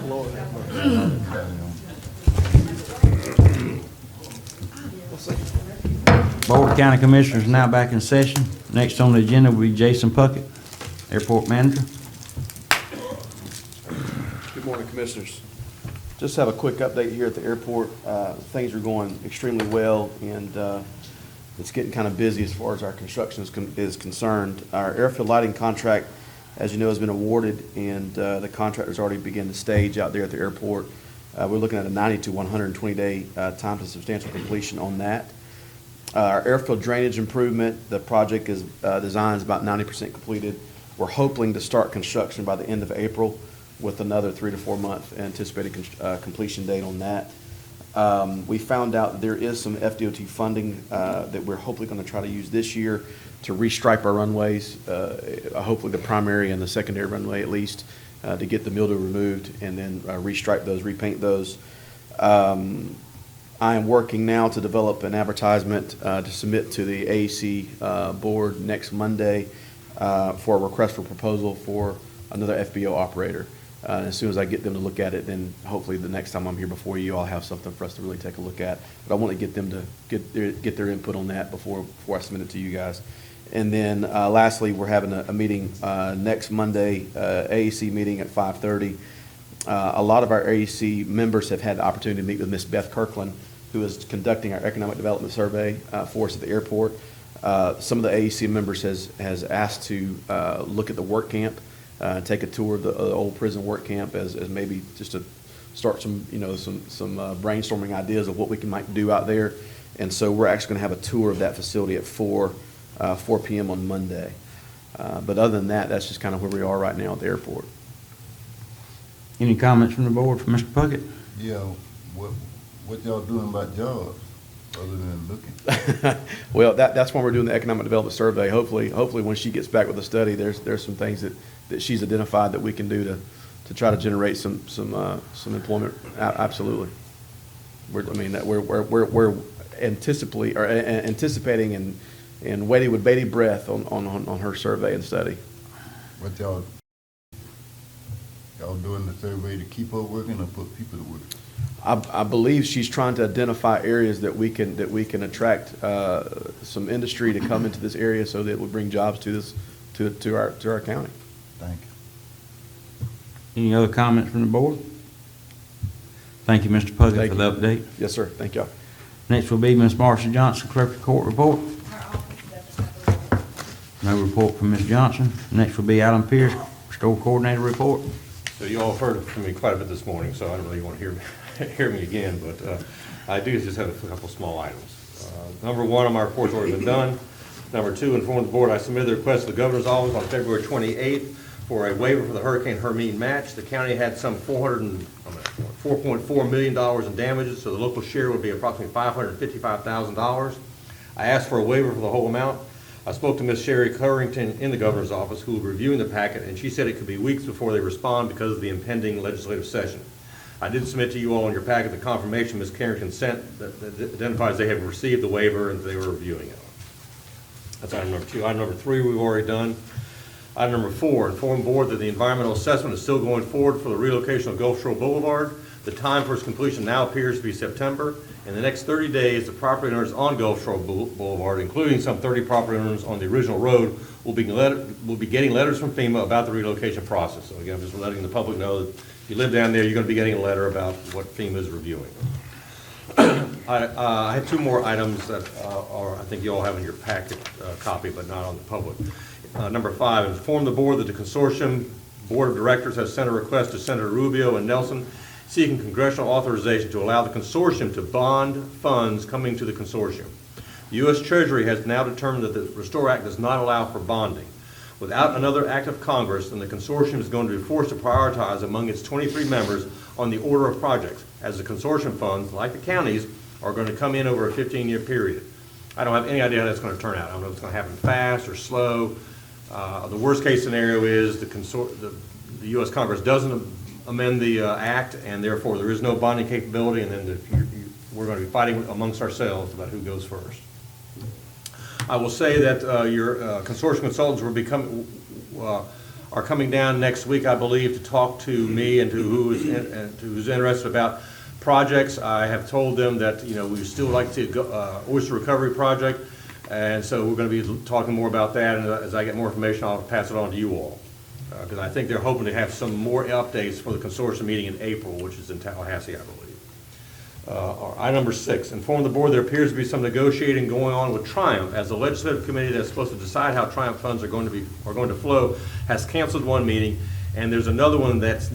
Board of County Commissioners now back in session. Next on the agenda will be Jason Puckett, Airport Manager. Good morning, Commissioners. Just have a quick update here at the airport. Things are going extremely well, and it's getting kind of busy as far as our construction is concerned. Our airfield lighting contract, as you know, has been awarded, and the contractor's already begun to stage out there at the airport. We're looking at a 90 to 120 day time to substantial completion on that. Our airfield drainage improvement, the project is designed is about 90% completed. We're hoping to start construction by the end of April with another 3 to 4 month anticipated completion date on that. We found out that there is some FDOT funding that we're hopefully going to try to use this year to restripe our runways, hopefully the primary and the secondary runway at least, to get the mildew removed and then restripe those, repaint those. I am working now to develop an advertisement to submit to the AEC board next Monday for a request for proposal for another FBO operator. As soon as I get them to look at it, then hopefully the next time I'm here before you, I'll have something for us to really take a look at. But I want to get them to get their input on that before I submit it to you guys. And then lastly, we're having a meeting next Monday, AEC meeting at 5:30. A lot of our AEC members have had the opportunity to meet with Ms. Beth Kirkland, who is conducting our economic development survey for us at the airport. Some of the AEC members has asked to look at the work camp, take a tour of the old prison work camp as maybe just to start some brainstorming ideas of what we might do out there. And so we're actually going to have a tour of that facility at 4 p.m. on Monday. But other than that, that's just kind of where we are right now at the airport. Any comments from the board for Mr. Puckett? Yeah, what y'all doing about jobs other than looking? Well, that's why we're doing the economic development survey. Hopefully when she gets back with the study, there's some things that she's identified that we can do to try to generate some employment. Absolutely. We're anticipating and waiting with bated breath on her survey and study. What y'all doing the survey to keep her working or put people to work? I believe she's trying to identify areas that we can attract some industry to come into this area so that it would bring jobs to our county. Thank you. Any other comments from the board? Thank you, Mr. Puckett, for the update. Yes, sir. Thank y'all. Next will be Ms. Marcia Johnson, Clerk of Court report. No report from Ms. Johnson. Next will be Alan Pierce, Store Coordinator report. So you all have heard from me quite a bit this morning, so I don't really want to hear me again, but I do just have a couple small items. Number one, my report's already been done. Number two, inform the board I submitted the request to the governor's office on February 28th for a waiver for the Hurricane Hermine match. The county had some $4.4 million in damages, so the local share would be approximately $555,000. I asked for a waiver for the whole amount. I spoke to Ms. Sherry Currington in the governor's office, who was reviewing the packet, and she said it could be weeks before they respond because of the impending legislative session. I did submit to you all in your packet the confirmation Ms. Carrington sent that identifies they have received the waiver and they were reviewing it. That's item number two. Item number three we've already done. Item number four, inform the board that the environmental assessment is still going forward for the relocation of Gulf Shore Boulevard. The time for its completion now appears to be September. In the next 30 days, the property owners on Gulf Shore Boulevard, including some 30 property owners on the original road, will be getting letters from FEMA about the relocation process. So again, I'm just letting the public know that if you live down there, you're going to be getting a letter about what FEMA is reviewing. I have two more items that I think you all have in your packet copy, but not on the public. Number five, inform the board that the consortium board of directors has sent a request to Senator Rubio and Nelson seeking congressional authorization to allow the consortium to bond funds coming to the consortium. The U.S. Treasury has now determined that the Restore Act does not allow for bonding. Without another act of Congress, then the consortium is going to be forced to prioritize among its 23 members on the order of projects, as the consortium funds, like the counties, are going to come in over a 15-year period. I don't have any idea how that's going to turn out. I don't know if it's going to happen fast or slow. The worst case scenario is the U.S. Congress doesn't amend the act, and therefore there is no bonding capability, and then we're going to be fighting amongst ourselves about who goes first. I will say that your consortium consultants will become, are coming down next week, I believe, to talk to me and to who's interested about projects. I have told them that, you know, we still like to go, oyster recovery project, and so we're going to be talking more about that, and as I get more information, I'll pass it on to you all. Because I think they're hoping to have some more updates for the consortium meeting in April, which is in Tallahassee, I believe. Item number 6, inform the board there appears to be some negotiating going on with Triumph, as the legislative committee that's supposed to decide how Triumph funds are going to flow has canceled one meeting, and there's another one that's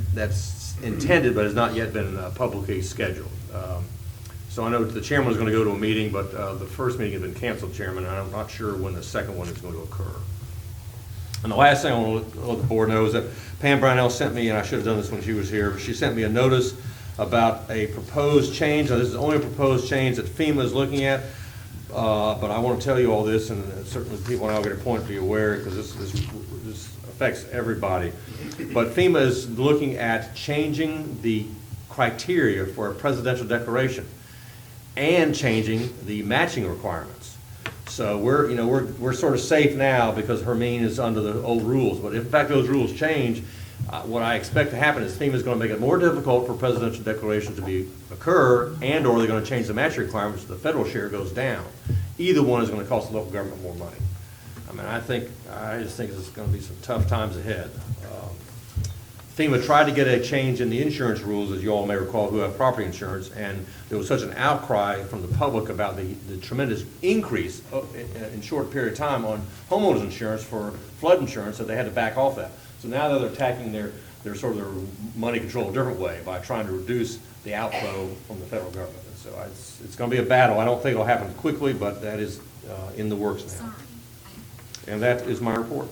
intended but has not yet been publicly scheduled. So I know the chairman was going to go to a meeting, but the first meeting has been canceled, Chairman, and I'm not sure when the second one is going to occur. And the last thing I want to let the board know is that Pam Brownell sent me, and I should have done this when she was here, but she sent me a notice about a proposed change. Now, this is only a proposed change that FEMA is looking at, but I want to tell you all this, and certainly people now get a point to be aware, because this affects everybody. But FEMA is looking at changing the criteria for a presidential declaration and changing the matching requirements. So we're sort of safe now because Hermine is under the old rules. But if in fact those rules change, what I expect to happen is FEMA is going to make it more difficult for presidential declarations to occur, and/or they're going to change the matching requirements so the federal share goes down. Either one is going to cost the local government more money. I mean, I just think it's going to be some tough times ahead. FEMA tried to get a change in the insurance rules, as you all may recall, who have property insurance, and there was such an outcry from the public about the tremendous increase in short period of time on homeowners insurance for flood insurance that they had to back off that. So now that they're attacking their money control a different way by trying to reduce the outflow from the federal government. And so it's going to be a battle. I don't think it'll happen quickly, but that is in the works now. And that is my report.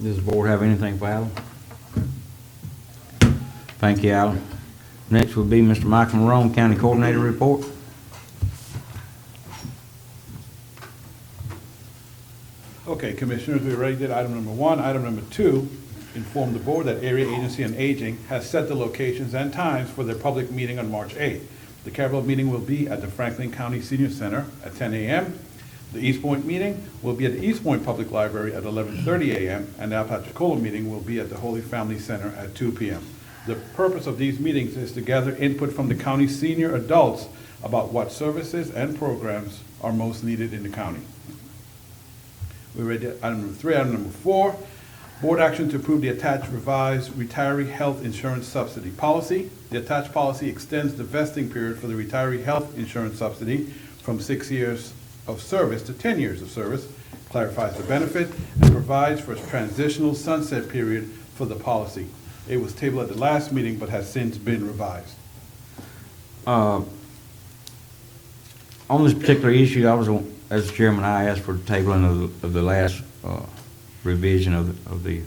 Does the board have anything for Alan? Thank you, Alan. Next will be Mr. Michael Morone, County Coordinator Report. Okay, Commissioners, we already did item number 1. Item number 2, inform the board that Area Agency on Aging has set the locations and times for their public meeting on March 8th. The Capital meeting will be at the Franklin County Senior Center at 10 a.m. The East Point meeting will be at the East Point Public Library at 11:30 a.m. and the Apalachicola meeting will be at the Holy Family Center at 2 p.m. The purpose of these meetings is to gather input from the county senior adults about what services and programs are most needed in the county. We read item number 3. Item number 4, board action to approve the attached revised retiree health insurance subsidy policy. The attached policy extends the vesting period for the retiree health insurance subsidy from 6 years of service to 10 years of service, clarifies the benefit, and provides for a transitional sunset period for the policy. It was tabled at the last meeting but has since been revised. On this particular issue, as chairman, I asked for the tabling of the last revision of the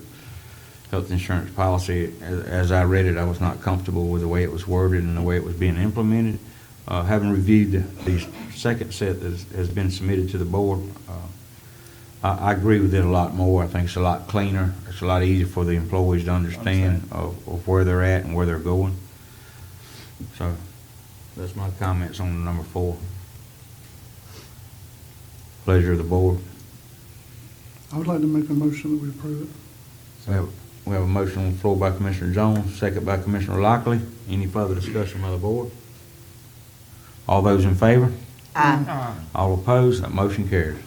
health insurance policy. As I read it, I was not comfortable with the way it was worded and the way it was being implemented. Having reviewed the second set that has been submitted to the board, I agree with it a lot more. I think it's a lot cleaner. It's a lot easier for the employees to understand of where they're at and where they're going. So that's my comments on number 4. Pleasure of the board. I would like to make a motion that we approve it. We have a motion on the floor by Commissioner Jones, second by Commissioner Lockley. Any further discussion by the board? All those in favor? Aye. All opposed? That motion carries.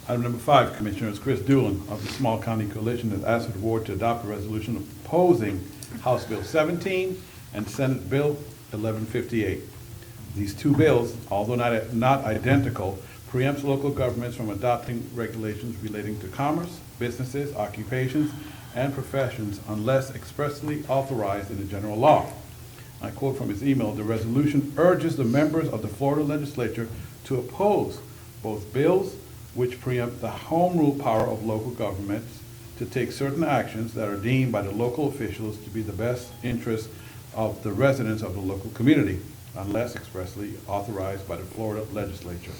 Item number 5, Commissioners, Chris Doolin of the Small County Coalition has asked the board to adopt a resolution opposing House Bill 17 and Senate Bill 1158. These two bills, although not identical, preempts local governments from adopting regulations relating to commerce, businesses, occupations, and professions unless expressly authorized in the general law. I quote from his email, "The resolution urges the members of the Florida legislature to oppose both bills which preempt the home rule power of local governments to take certain actions that are deemed by the local officials to be the best interest of the residents of the local community, unless expressly authorized by the Florida legislature."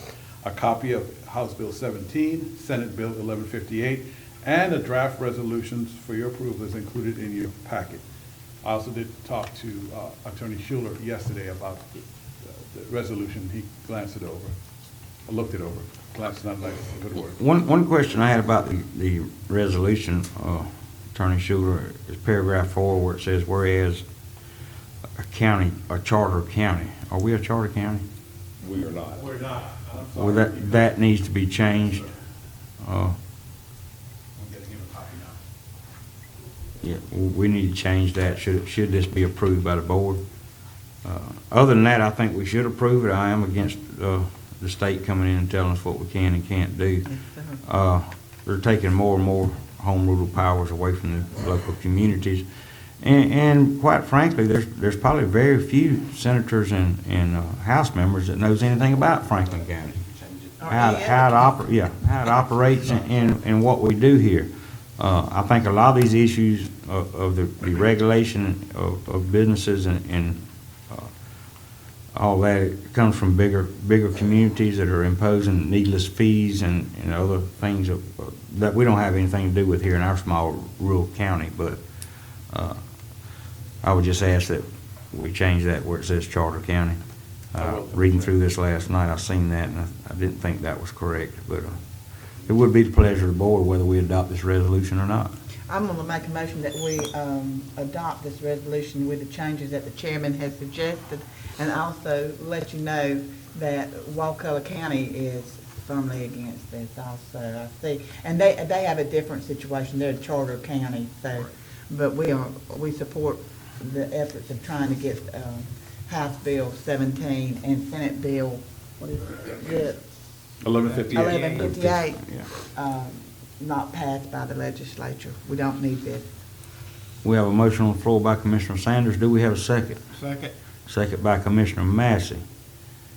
A copy of House Bill 17, Senate Bill 1158, and a draft resolutions for your approval is included in your packet. I also did talk to Attorney Schuler yesterday about the resolution. He glanced it over, looked it over. Glanced, not like a good word. One question I had about the resolution, Attorney Schuler, is paragraph 4 where it says, whereas a county, a charter county, are we a charter county? We are not. We're not. Well, that needs to be changed. I'm getting him a copy now. Yeah, we need to change that, should this be approved by the board. Other than that, I think we should approve it. I am against the state coming in and telling us what we can and can't do. They're taking more and more home rule powers away from the local communities. And quite frankly, there's probably very few senators and House members that knows anything about Franklin County. How it operates and what we do here. I think a lot of these issues of the regulation of businesses and all that, it comes from bigger communities that are imposing needless fees and other things that we don't have anything to do with here in our small rural county. But I would just ask that we change that where it says Charter County. Reading through this last night, I seen that, and I didn't think that was correct. But it would be the pleasure of the board whether we adopt this resolution or not. I'm going to make a motion that we adopt this resolution with the changes that the chairman has suggested, and also let you know that Wakulla County is firmly against this also, I see. And they have a different situation. They're a charter county, so, but we support the efforts of trying to get House Bill 17 and Senate Bill, what is it? 1158. 1158. Yeah. Not passed by the legislature. We don't need this. We have a motion on the floor by Commissioner Sanders. Do we have a second? Second. Second by Commissioner Massey.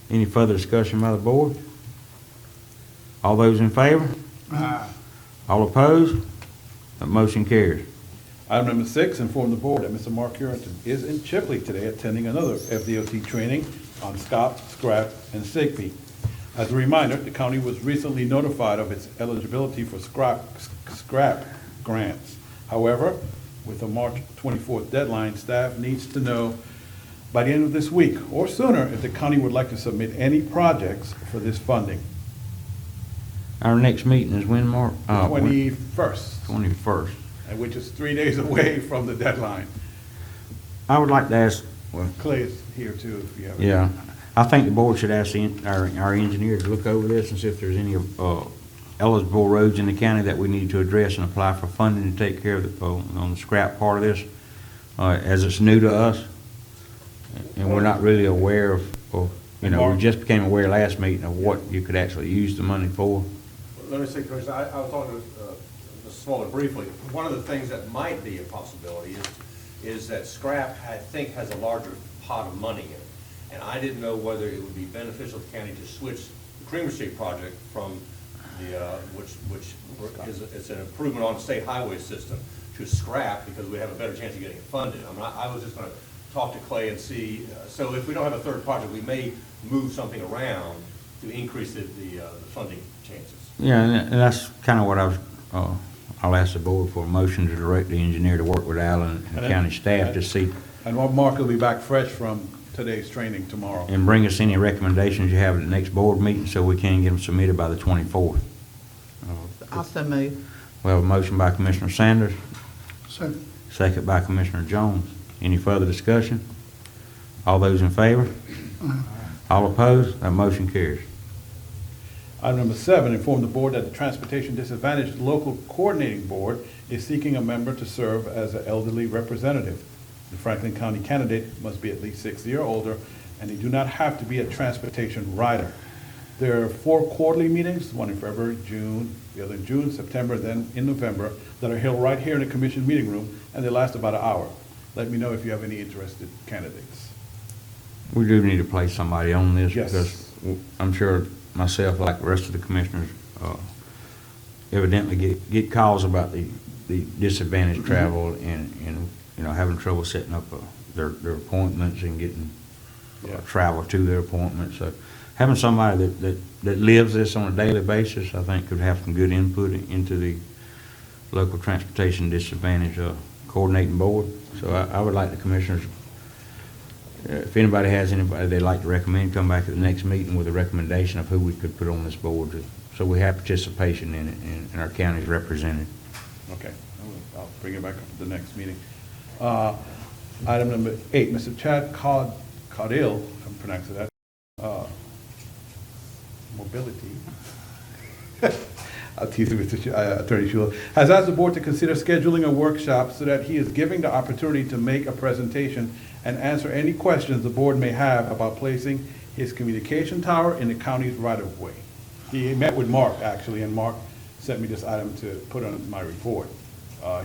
Any further discussion by the board? All those in favor? All opposed? That motion carries. Item number 6, inform the board that Mr. Mark Currington is in Chipley today attending another FDOT training on SCOP, SCRAP, and SIGP. As a reminder, the county was recently notified of its eligibility for SCRAP grants. However, with a March 24th deadline, staff needs to know by the end of this week or sooner if the county would like to submit any projects for this funding. Our next meeting is when, Mark? 21st, 21st. and which is 3 days away from the deadline. I would like to ask, well, Clay is here too, if you have. yeah, I think the board should ask our engineer to look over this and see if there's any eligible roads in the county that we need to address and apply for funding to take care of on the scrap part of this, as it's new to us. And we're not really aware of, we just became aware last meeting of what you could actually use the money for. Let me say, Commissioner, I was talking to Mr. Smaller briefly. One of the things that might be a possibility is that scrap, I think, has a larger pot of money in it. And I didn't know whether it would be beneficial to the county to switch the Creamery Street project from the, which is, it's an improvement on the state highway system, to scrap, because we have a better chance of getting it funded. I was just gonna talk to Clay and see, so if we don't have a third project, we may move something around to increase the funding chances. Yeah, and that's kind of what I'll ask the board for a motion to direct the engineer to work with Allen and county staff to see, And Mark will be back fresh from today's training tomorrow. and bring us any recommendations you have at the next board meeting so we can get them submitted by the 24th. Also move. We have a motion by Commissioner Sanders, Second. second by Commissioner Jones. Any further discussion? All those in favor? All opposed? That motion carries. Item number 7, inform the board that the Transportation Disadvantaged Local Coordinating Board is seeking a member to serve as an elderly representative. The Franklin County candidate must be at least 60 or older, and they do not have to be a transportation rider. There are 4 quarterly meetings, one in February, June, the other in June, September, then in November, that are held right here in the commission meeting room, and they last about an hour. Let me know if you have any interested candidates. We do need to place somebody on this Yes. because I'm sure myself, like the rest of the commissioners, evidently get calls about the disadvantaged travel and having trouble setting up their appointments and getting Yeah. travel to their appointments. So having somebody that lives this on a daily basis, I think could have some good input into the local transportation disadvantage coordinating board. So I would like the commissioners, if anybody has anybody they'd like to recommend, come back at the next meeting with a recommendation of who we could put on this board so we have participation in it and our county's represented. Okay. I'll bring it back up at the next meeting. Item number 8, Mr. Chad Caudill, if I'm pronouncing that, mobility. I'll tease you, Attorney Schuler, has asked the board to consider scheduling a workshop so that he is giving the opportunity to make a presentation and answer any questions the board may have about placing his communication tower in the county's right-of-way. He met with Mark, actually, and Mark sent me this item to put on my report.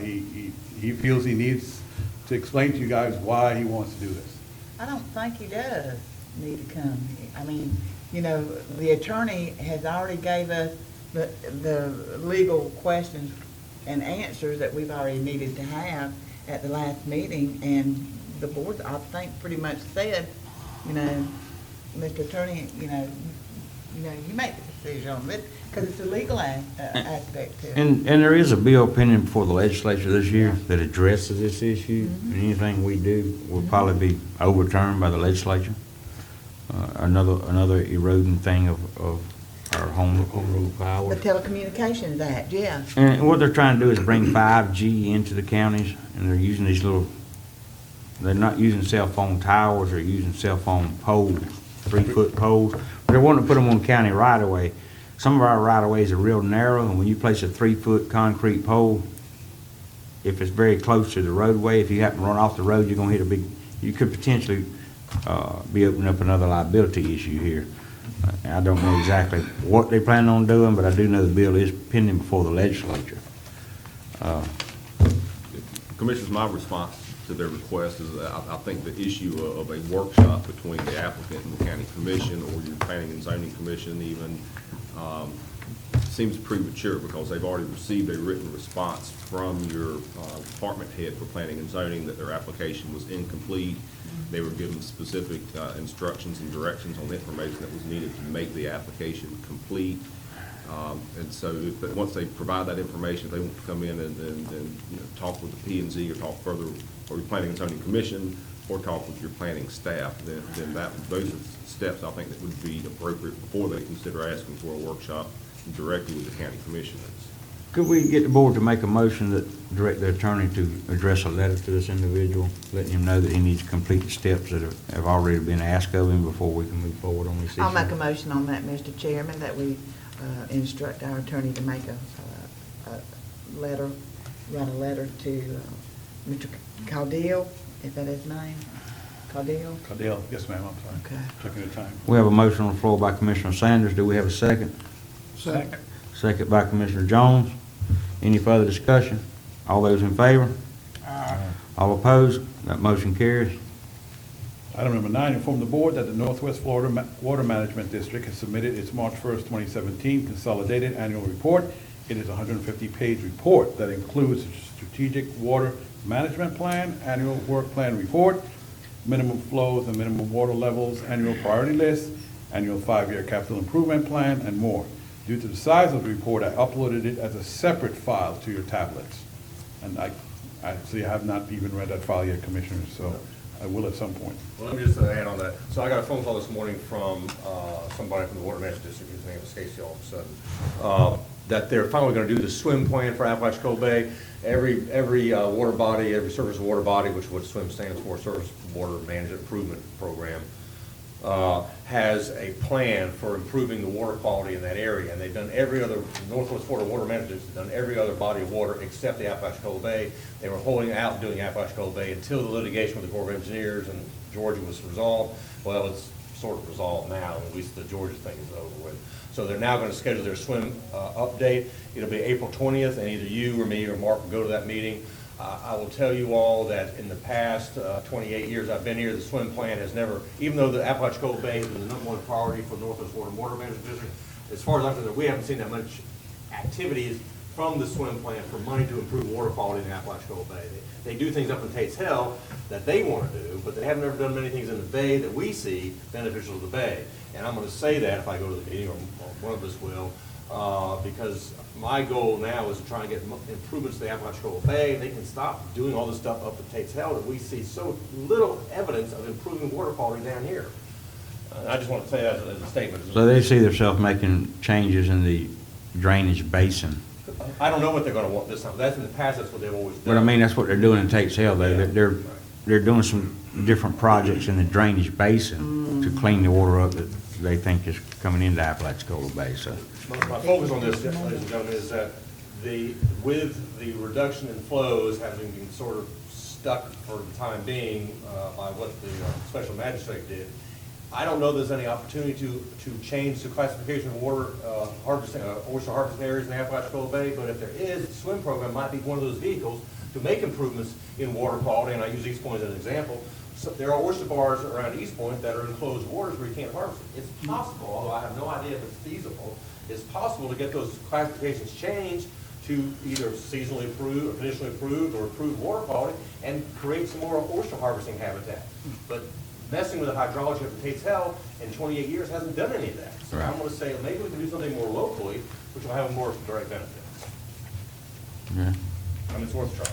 He feels he needs to explain to you guys why he wants to do this. I don't think he does need to come. I mean, you know, the attorney has already gave us the legal questions and answers that we've already needed to have at the last meeting, and the board, I think, pretty much said, you know, Mr. Attorney, you make the decision on it, because it's a legal aspect to it. And there is a bill pending before the legislature this year that addresses this issue, and anything we do will probably be overturned by the legislature. Another eroding thing of our home rule The power. Telecommunications Act, yeah. And what they're trying to do is bring 5G into the counties, and they're using these they're not using cell phone towers, they're using cell phone poles, 3-foot poles. They're wanting to put them on county right-of-way. Some of our right-of-ways are real narrow, and when you place a 3-foot concrete pole, if it's very close to the roadway, if you happen to run off the road, you're gonna hit you could potentially be opening up another liability issue here. I don't know exactly what they plan on doing, but I do know the bill is pending before the legislature. Commissioners, my response to their request is that I think the issue of a workshop between the applicant and the county commission, or your planning and zoning commission even, seems premature, because they've already received a written response from your department head for planning and zoning that their application was incomplete. They were given specific instructions and directions on the information that was needed to make the application complete. And so once they provide that information, if they want to come in and talk with the P&Z or talk further, or your planning and zoning commission, or talk with your planning staff, then those are steps I think that would be appropriate before they consider asking for a workshop directly with the county commissioners. Could we get the board to make a motion that direct the attorney to address a letter to this individual, letting him know that he needs to complete the steps that have already been asked of him before we can move forward on this issue? I'll make a motion on that, Mr. Chairman, that we instruct our attorney to make write a letter to Mr. Caudill, is that his name? Caudill? Caudill, yes, ma'am, I'm sorry. Okay. Checking the time. We have a motion on the floor by Commissioner Sanders. Do we have a second? Second. Second by Commissioner Jones. Any further discussion? All those in favor? All opposed? That motion carries. Item number 9, inform the board that the Northwest Florida Water Management District has submitted its March 1st, 2017 consolidated annual report. It is a 150-page report that includes a strategic water management plan, annual work plan report, minimum flows and minimum water levels, annual priority list, annual 5-year capital improvement plan, and more. Due to the size of the report, I uploaded it as a separate file to your tablets. And I actually have not even read that file yet, Commissioners, so I will at some point. Well, let me just add on that. So I got a phone call this morning from somebody from the Water Management District, whose name is Stacy all of a sudden, that they're finally going to do the swim plan for Apalachicola Bay. Every water body, every surface water body, which is what SWIM stands for, Surface Water Management Improvement Program, has a plan for improving the water quality in that area. And they've done every other, Northwest Florida Water Management has done every other body of water except the Apalachicola Bay. They were holding out doing Apalachicola Bay until the litigation with the Corps of Engineers and Georgia was resolved. Well, it's sort of resolved now, at least the Georgia thing is over with. So they're now going to schedule their swim update. It'll be April 20th, and either you or me or Mark will go to that meeting. I will tell you all that in the past 28 years I've been here, the swim plan has never, even though the Apalachicola Bay has been the #1 priority for Northwest Florida Water Management District, as far as I'm concerned, we haven't seen that much activities from the swim plan for money to improve water quality in the Apalachicola Bay. They do things up in Tate's Hell that they want to do, but they haven't ever done many things in the bay that we see beneficial to the bay. And I'm going to say that if I go to the meeting, or one of us will, because my goal now is to try and get improvements to the Apalachicola Bay. They can stop doing all this stuff up at Tate's Hell that we see so little evidence of improving water quality down here. I just want to say that as a statement. So they see themselves making changes in the drainage basin I don't know what they're gonna want this time. That's in the past, that's what they've always done. But I mean, that's what they're doing in Tate's Hill, though. Yeah. They're doing some different projects in the drainage basin to clean the water up that they think is coming into Apalachicola Bay, so. My focus on this, ladies and gentlemen, is that with the reduction in flows having been sort of stuck for the time being by what the special magistrate did, I don't know there's any opportunity to change the classification of water harvesting, oyster harvesting areas in the Apalachicola Bay, but if there is, the SWIM program might be one of those vehicles to make improvements in water quality, and I use East Point as an example. So there are oyster bars around East Point that are in closed waters where you can't harvest it. It's possible, although I have no idea if it's feasible, it's possible to get those classifications changed to either seasonally approved, or conditionally approved, or approved water quality, and create some more oyster harvesting habitat. But messing with the hydrology of Tate's Hill in 28 years hasn't done any of that. So I'm gonna say, maybe we can do something more locally, which will have a more direct benefit. Yeah. I mean, it's worth a try.